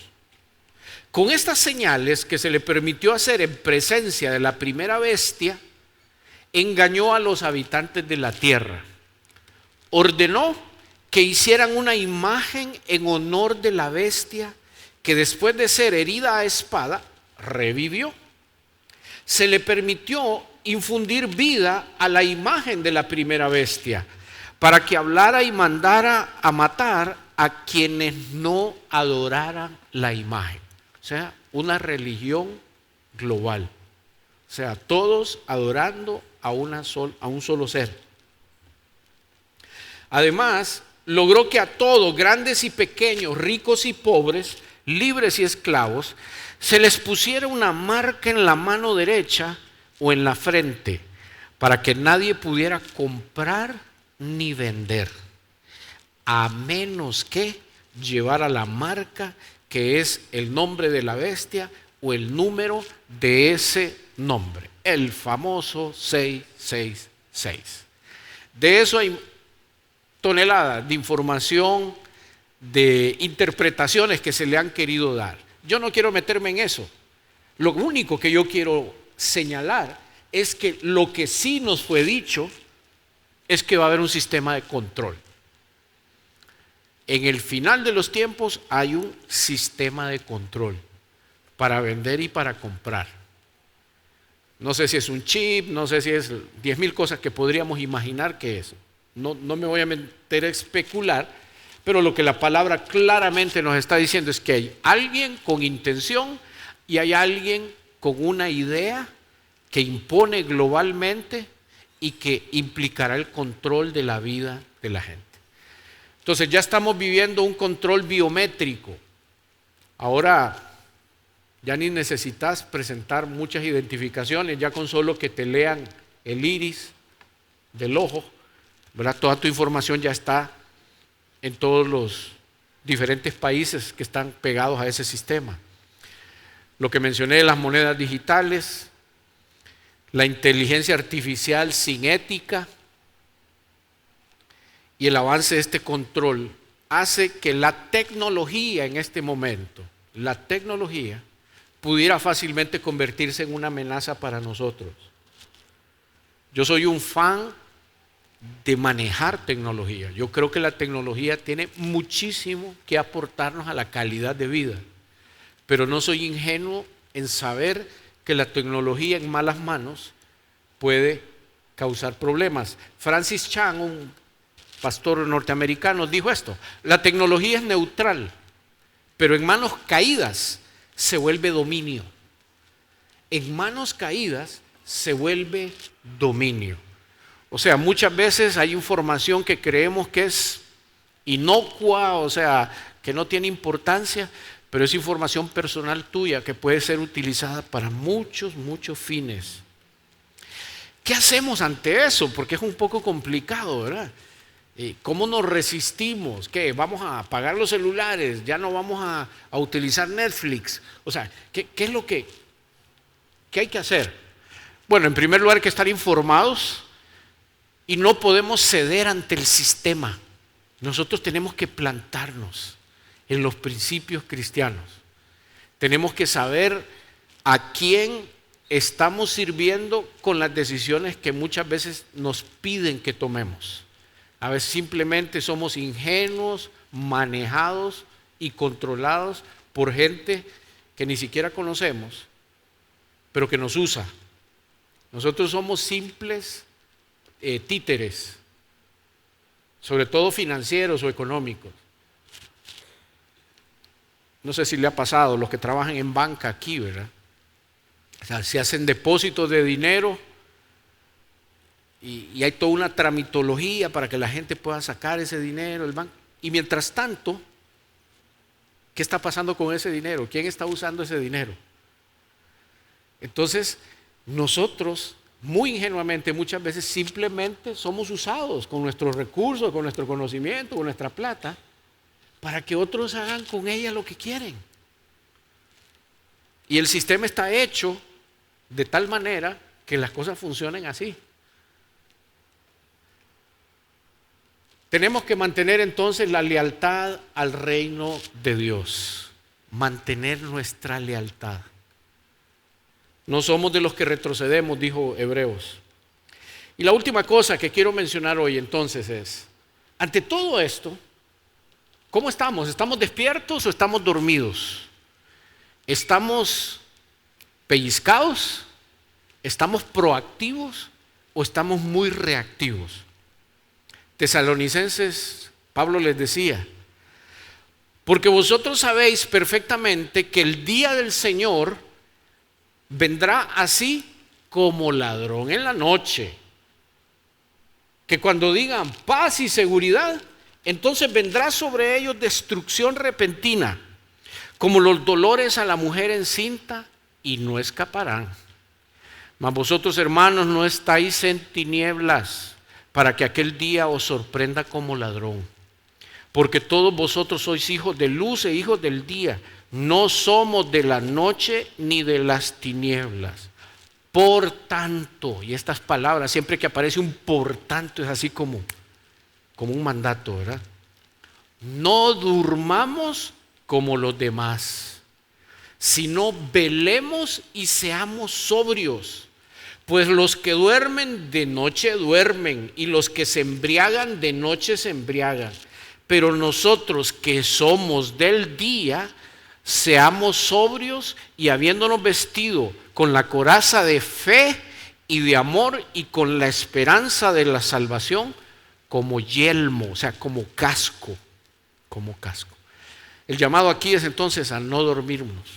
Con estas señales que se le permitió hacer en presencia de la primera bestia, engañó a los habitantes de la tierra. Ordenó que hicieran una imagen en honor de la bestia que después de ser herida a espada, revivió. Se le permitió infundir vida a la imagen de la primera bestia para que hablara y mandara a matar a quienes no adoraran la imagen. O sea, una religión global. O sea, todos adorando a un solo ser. Además, logró que a todos, grandes y pequeños, ricos y pobres, libres y esclavos, se les pusiera una marca en la mano derecha o en la frente, para que nadie pudiera comprar ni vender. a menos que llevara la marca que es el nombre de la bestia o el número de ese nombre, el famoso 666. De eso hay toneladas de información, de interpretaciones que se le han querido dar. Yo no quiero meterme en eso. Lo único que yo quiero señalar es que lo que sí nos fue dicho es que va a haber un sistema de control. En el final de los tiempos hay un sistema de control para vender y para comprar. No sé si es un chip, no sé si es 10,000 cosas que podríamos imaginar que es. No me voy a meter a especular, pero lo que la palabra claramente nos está diciendo es que hay alguien con intención y hay alguien con una idea que impone globalmente y que implicará el control de la vida de la gente. Entonces ya estamos viviendo un control biométrico. Ahora ya ni necesitas presentar muchas identificaciones, ya con solo que te lean el iris del ojo, ¿verdad? Toda tu información ya está en todos los diferentes países que están pegados a ese sistema. Lo que mencioné de las monedas digitales, la inteligencia artificial sin ética y el avance de este control hace que la tecnología en este momento, la tecnología pudiera fácilmente convertirse en una amenaza para nosotros. Yo soy un fan de manejar tecnología. Yo creo que la tecnología tiene muchísimo que aportarnos a la calidad de vida, pero no soy ingenuo en saber que la tecnología en malas manos puede causar problemas. Francis Chan, un pastor norteamericano, dijo esto: la tecnología es neutral, pero en manos caídas se vuelve dominio. En manos caídas se vuelve dominio. O sea, muchas veces hay información que creemos que es inocua, o sea, que no tiene importancia, pero es información personal tuya que puede ser utilizada para muchos fines. ¿Qué hacemos ante eso? Porque es un poco complicado, ¿verdad? ¿Cómo nos resistimos? ¿Qué? ¿Vamos a apagar los celulares? ¿Ya no vamos a utilizar Netflix? O sea, ¿qué es lo que hay que hacer? Bueno, en primer lugar hay que estar informados y no podemos ceder ante el sistema. Nosotros tenemos que plantarnos en los principios cristianos. Tenemos que saber a quién estamos sirviendo con las decisiones que muchas veces nos piden que tomemos. A veces simplemente somos ingenuos, manejados y controlados por gente que ni siquiera conocemos, pero que nos usa. Nosotros somos simples títeres, sobre todo financieros o económicos. No sé si le ha pasado, los que trabajan en banca aquí, ¿verdad? O sea, se hacen depósitos de dinero y hay toda una tramitología para que la gente pueda sacar ese dinero del banco. Y mientras tanto, ¿qué está pasando con ese dinero? ¿Quién está usando ese dinero? Entonces, nosotros, muy ingenuamente, muchas veces simplemente somos usados con nuestros recursos, con nuestro conocimiento, con nuestra plata, para que otros hagan con ella lo que quieren. Y el sistema está hecho de tal manera que las cosas funcionen así. Tenemos que mantener entonces la lealtad al reino de Dios, mantener nuestra lealtad. No somos de los que retrocedemos, dijo Hebreos. Y la última cosa que quiero mencionar hoy entonces es, ante todo esto, ¿cómo estamos? ¿Estamos despiertos o estamos dormidos? ¿Estamos pellizcados? ¿Estamos proactivos o estamos muy reactivos? Tesalonicenses, Pablo les decía, porque vosotros sabéis perfectamente que el día del Señor vendrá así como ladrón en la noche. Que cuando digan paz y seguridad, entonces vendrá sobre ellos destrucción repentina, como los dolores a la mujer encinta, y no escaparán. Mas vosotros, hermanos, no estáis en tinieblas, para que aquel día os sorprenda como ladrón. porque todos vosotros sois hijos de luz e hijos del día. No somos de la noche ni de las tinieblas. Por tanto, y estas palabras, siempre que aparece un por tanto, es así como un mandato, ¿verdad? No durmamos como los demás, sino velemos y seamos sobrios. Pues los que duermen de noche duermen, y los que se embriagan de noche se embriagan. Pero nosotros que somos del día, seamos sobrios y habiéndonos vestido con la coraza de fe y de amor y con la esperanza de la salvación como yelmo, o sea, como casco, como casco. El llamado aquí es entonces a no dormirnos.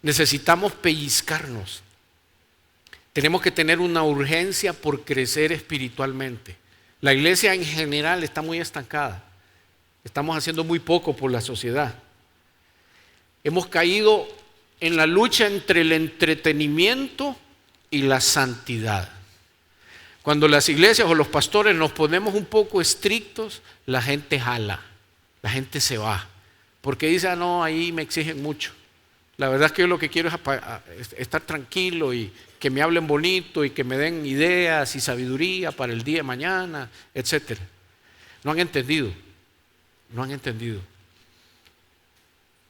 Necesitamos pellizcarnos. Tenemos que tener una urgencia por crecer espiritualmente. La iglesia en general está muy estancada. Estamos haciendo muy poco por la sociedad. Hemos caído en la lucha entre el entretenimiento y la santidad. Cuando las iglesias o los pastores nos ponemos un poco estrictos, la gente jala, la gente se va, porque dice, no, ahí me exigen mucho. La verdad es que yo lo que quiero es estar tranquilo y que me hablen bonito y que me den ideas y sabiduría para el día de mañana, etc. No han entendido.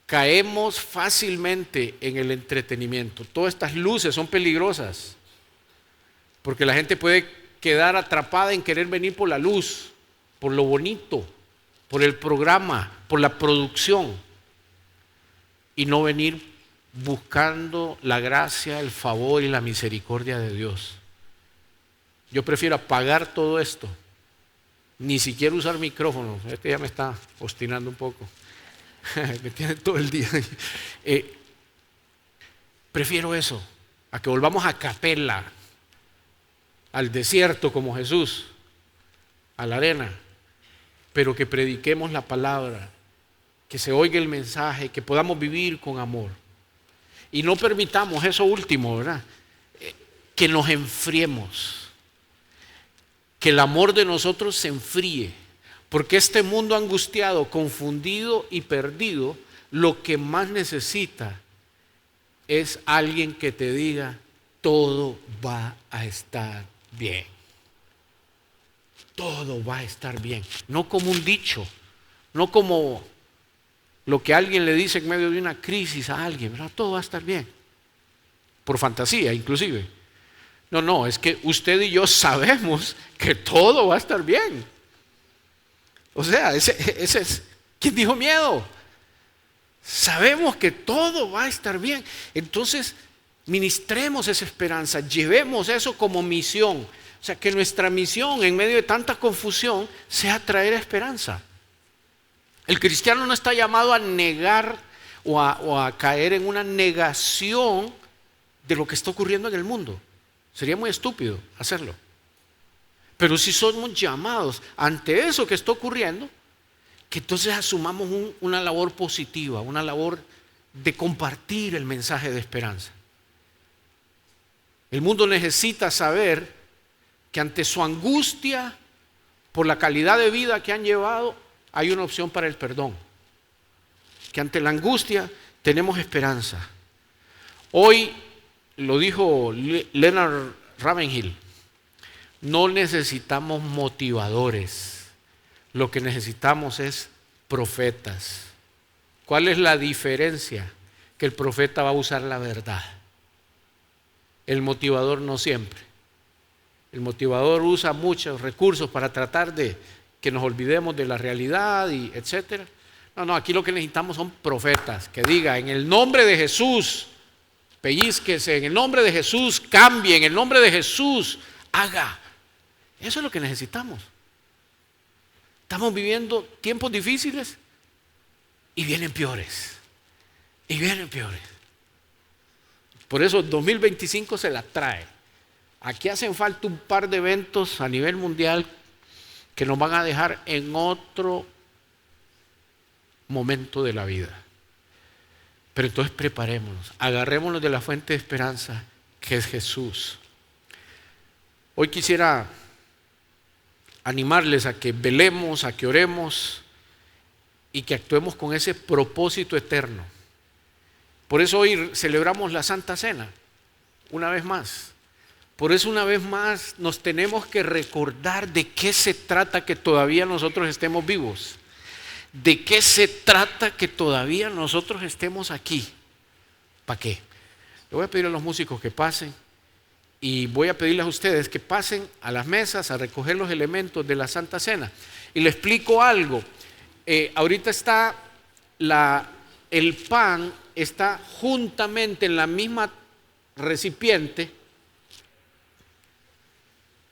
Caemos fácilmente en el entretenimiento. Todas estas luces son peligrosas, porque la gente puede quedar atrapada en querer venir por la luz, por lo bonito, por el programa, por la producción, y no venir buscando la gracia, el favor y la misericordia de Dios. Yo prefiero apagar todo esto, ni siquiera usar micrófono. Este ya me está obstinando un poco. Me tiene todo el día. Prefiero eso, a que volvamos a capela, al desierto como Jesús, a la arena, pero que prediquemos la palabra, que se oiga el mensaje, que podamos vivir con amor. Y no permitamos eso último, ¿verdad? Que nos enfriemos, que el amor de nosotros se enfríe, porque este mundo angustiado, confundido y perdido, lo que más necesita es alguien que te diga, todo va a estar bien. Todo va a estar bien. No como un dicho, no como lo que alguien le dice en medio de una crisis a alguien, ¿verdad? Todo va a estar bien. Por fantasía, inclusive. No, es que usted y yo sabemos que todo va a estar bien. O sea, ese es, ¿quién dijo miedo? Sabemos que todo va a estar bien. Entonces, ministremos esa esperanza, llevemos eso como misión. O sea, que nuestra misión en medio de tanta confusión sea traer esperanza. El cristiano no está llamado a negar o a caer en una negación de lo que está ocurriendo en el mundo. Sería muy estúpido hacerlo. Pero si somos llamados ante eso que está ocurriendo, que entonces asumamos una labor positiva, una labor de compartir el mensaje de esperanza. El mundo necesita saber que ante su angustia por la calidad de vida que han llevado, hay una opción para el perdón. Que ante la angustia tenemos esperanza. Hoy, lo dijo Leonard Ravenhill, no necesitamos motivadores, lo que necesitamos es profetas. ¿Cuál es la diferencia? Que el profeta va a usar la verdad. El motivador no siempre. El motivador usa muchos recursos para tratar de que nos olvidemos de la realidad y etcétera. No, aquí lo que necesitamos son profetas que digan en el nombre de Jesús, pellizquese, en el nombre de Jesús, cambie, en el nombre de Jesús, haga. Eso es lo que necesitamos. Estamos viviendo tiempos difíciles y vienen peores. Y vienen peores. Por eso 2025 se la trae. Aquí hacen falta un par de eventos a nivel mundial que nos van a dejar en otro momento de la vida. Pero entonces preparémonos, agarrémonos de la fuente de esperanza que es Jesús. Hoy quisiera animarles a que velemos, a que oremos y que actuemos con ese propósito eterno. Por eso hoy celebramos la Santa Cena, una vez más. Por eso una vez más nos tenemos que recordar de qué se trata que todavía nosotros estemos vivos. ¿De qué se trata que todavía nosotros estemos aquí? ¿Para qué? Le voy a pedir a los músicos que pasen y voy a pedirles a ustedes que pasen a las mesas a recoger los elementos de la Santa Cena. Y les explico algo. Ahorita está el pan está juntamente en la misma recipiente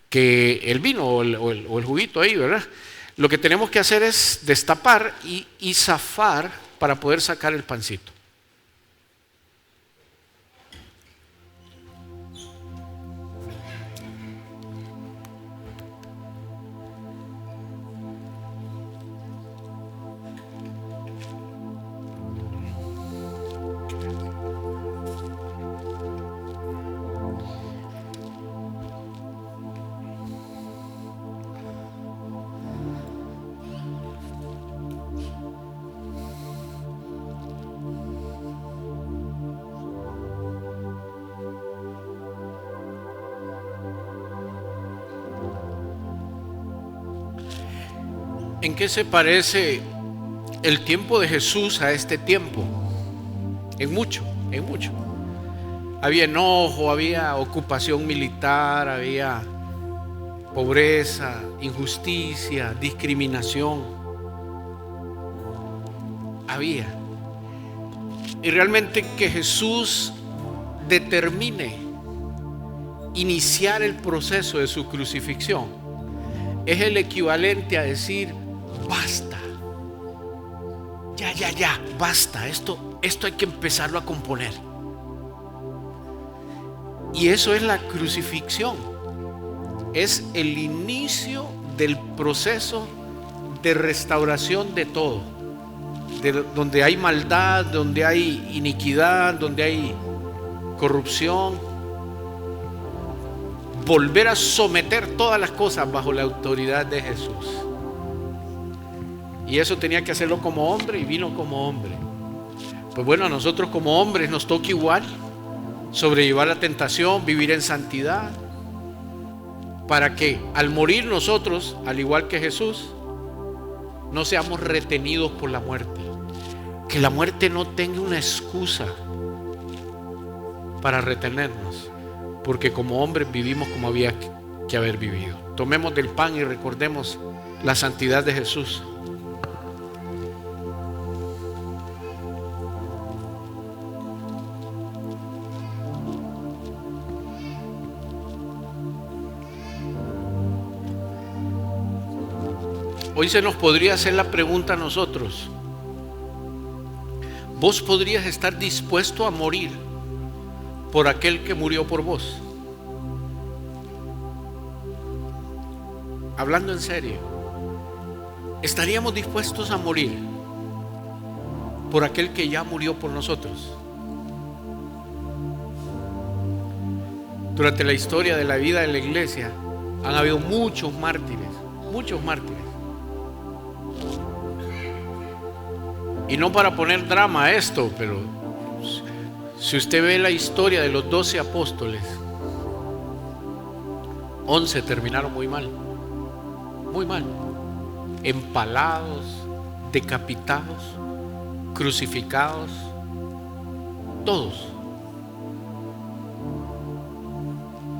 que el vino o el juguito ahí, ¿verdad? Lo que tenemos que hacer es destapar y zafar para poder sacar el pancito. ¿En qué se parece el tiempo de Jesús a este tiempo? En mucho, en mucho. Había enojo, había ocupación militar, había pobreza, injusticia, discriminación. Había. Y realmente que Jesús determine iniciar el proceso de su crucifixión es el equivalente a decir: basta, ya, basta, esto hay que empezarlo a componer. Y eso es la crucifixión, es el inicio del proceso de restauración de todo, donde hay maldad, donde hay iniquidad, donde hay corrupción, volver a someter todas las cosas bajo la autoridad de Jesús. Y eso tenía que hacerlo como hombre y vino como hombre. Pues bueno, a nosotros como hombres nos toca igual sobrellevar la tentación, vivir en santidad, para que al morir nosotros, al igual que Jesús, no seamos retenidos por la muerte. Que la muerte no tenga una excusa para retenernos, porque como hombres vivimos como había que haber vivido. Tomemos del pan y recordemos la santidad de Jesús. Hoy se nos podría hacer la pregunta a nosotros: ¿vos podrías estar dispuesto a morir por aquel que murió por vos? Hablando en serio, ¿estaríamos dispuestos a morir por aquel que ya murió por nosotros? Durante la historia de la vida de la iglesia han habido muchos mártires, muchos mártires. Y no para poner drama a esto, pero si usted ve la historia de los 12 apóstoles, 11 terminaron muy mal, empalados, decapitados, crucificados, todos.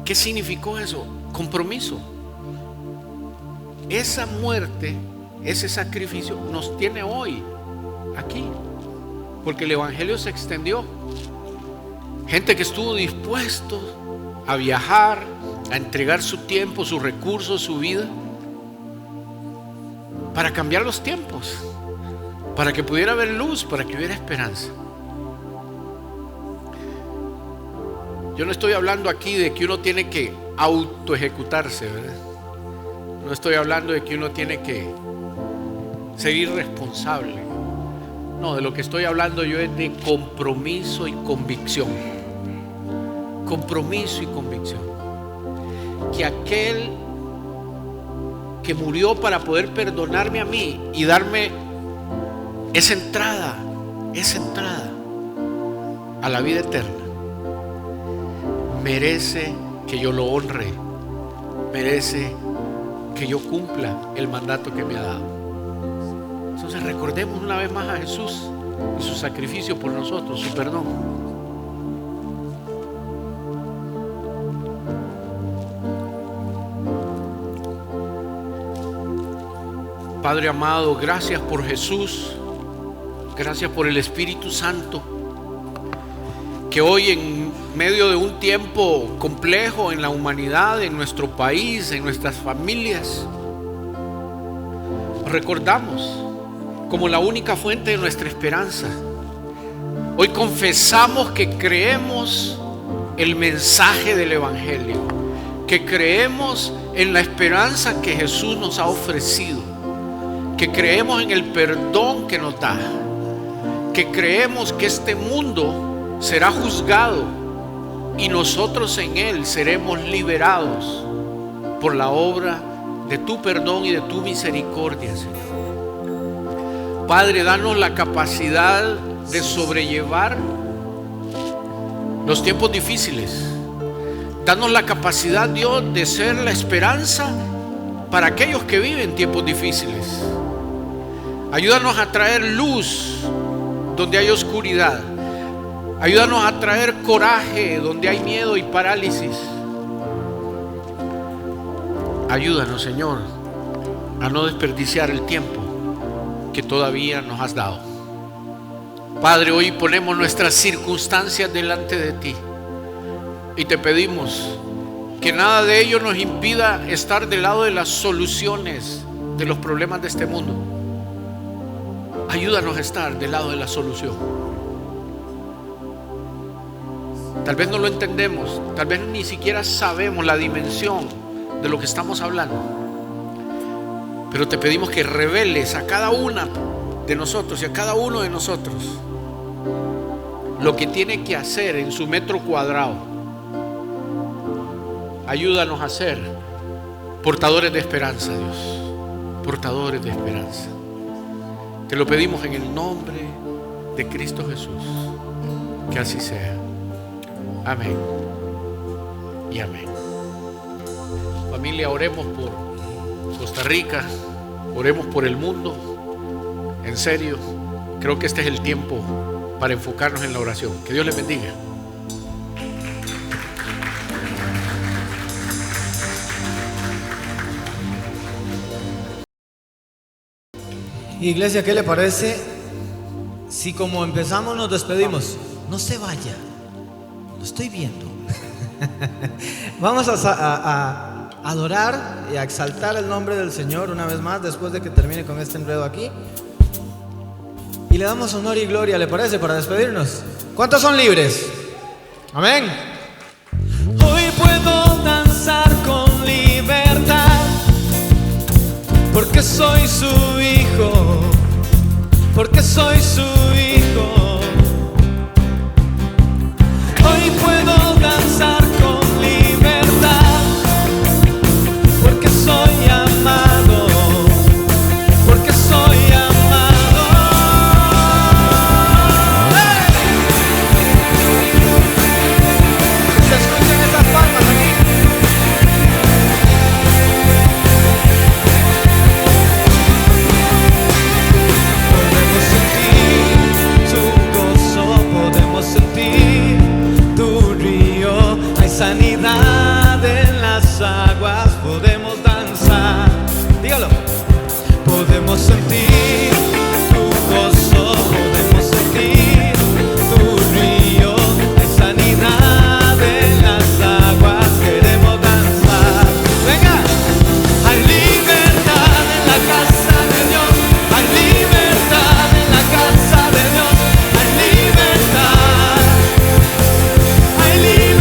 ¿Qué significó eso? Compromiso. Esa muerte, ese sacrificio nos tiene hoy aquí, porque el evangelio se extendió. Gente que estuvo dispuesto a viajar, a entregar su tiempo, sus recursos, su vida, para cambiar los tiempos, para que pudiera haber luz, para que hubiera esperanza. Yo no estoy hablando aquí de que uno tiene que autoejecutarse, ¿verdad? No estoy hablando de que uno tiene que ser irresponsable. No, de lo que estoy hablando yo es de compromiso y convicción. Compromiso y convicción. Que aquel que murió para poder perdonarme a mí y darme esa entrada a la vida eterna, merece que yo lo honre, merece que yo cumpla el mandato que me ha dado. Entonces recordemos una vez más a Jesús y su sacrificio por nosotros, su perdón. Padre amado, gracias por Jesús, gracias por el Espíritu Santo, que hoy en medio de un tiempo complejo en la humanidad, en nuestro país, en nuestras familias, recordamos como la única fuente de nuestra esperanza. Hoy confesamos que creemos el mensaje del Evangelio, que creemos en la esperanza que Jesús nos ha ofrecido, que creemos en el perdón que nos da, que creemos que este mundo será juzgado y nosotros en él seremos liberados por la obra de tu perdón y de tu misericordia, Señor. Padre, danos la capacidad de sobrellevar los tiempos difíciles. Danos la capacidad, Dios, de ser la esperanza para aquellos que viven tiempos difíciles. Ayúdanos a traer luz donde hay oscuridad. Ayúdanos a traer coraje donde hay miedo y parálisis. Ayúdanos, Señor, a no desperdiciar el tiempo que todavía nos has dado. Padre, hoy ponemos nuestras circunstancias delante de ti y te pedimos que nada de ello nos impida estar del lado de las soluciones de los problemas de este mundo. Ayúdanos a estar del lado de la solución. Tal vez no lo entendemos, tal vez ni siquiera sabemos la dimensión de lo que estamos hablando, pero te pedimos que reveles a cada una de nosotros y a cada uno de nosotros lo que tiene que hacer en su metro cuadrado. Ayúdanos a ser portadores de esperanza, Dios, portadores de esperanza. Te lo pedimos en el nombre de Cristo Jesús, que así sea. Amén y amén. Familia, oremos por Costa Rica, oremos por el mundo. En serio, creo que este es el tiempo para enfocarnos en la oración. Que Dios les bendiga. Iglesia, ¿qué le parece si como empezamos nos despedimos? No se vaya, lo estoy viendo. Vamos a adorar y a exaltar el nombre del Señor una vez más después de que termine con este enredo aquí. Y le damos honor y gloria, ¿le parece? Para despedirnos. ¿Cuántos son libres? Amén. Hoy puedo danzar con libertad, porque soy su hijo, porque soy su hijo. Hoy puedo danzar con libertad, porque soy amado, porque soy amado. ¡Hey! Que se escuchen esas palmas aquí. Sanidad en las aguas, podemos danzar, dígalo, podemos sentir tu gozo, podemos sentir tu río, hay sanidad en las aguas, queremos danzar, venga, hay libertad en la casa de Dios, hay libertad en la casa de Dios, hay libertad, hay libertad.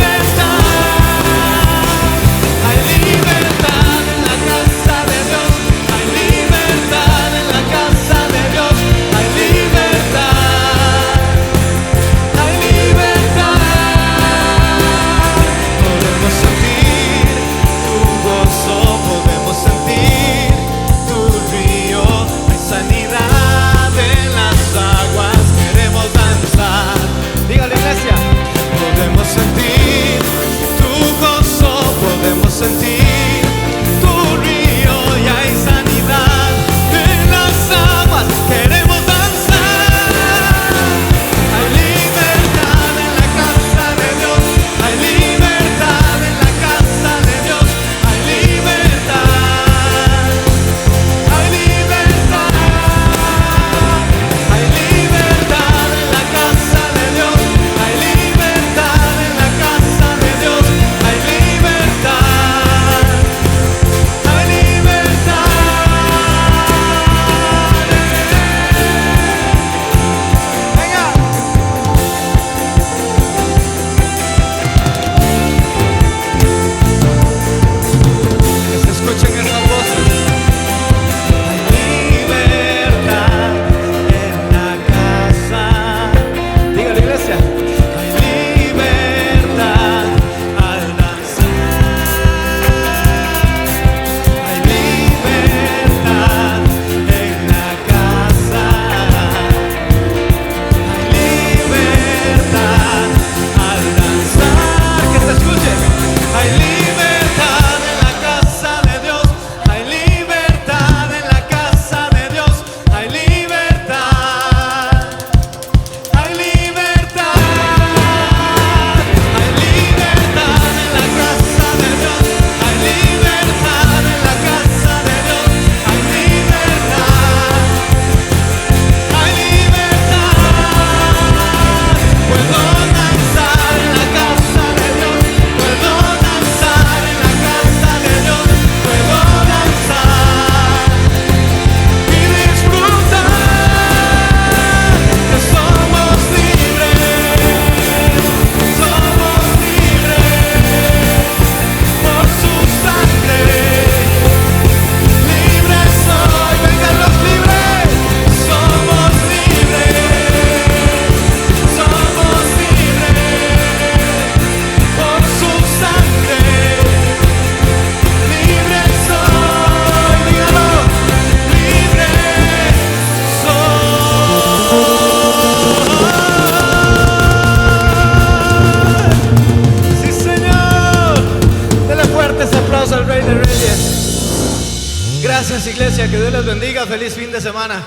iglesia, que Dios les bendiga, feliz fin de semana.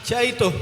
Chaito.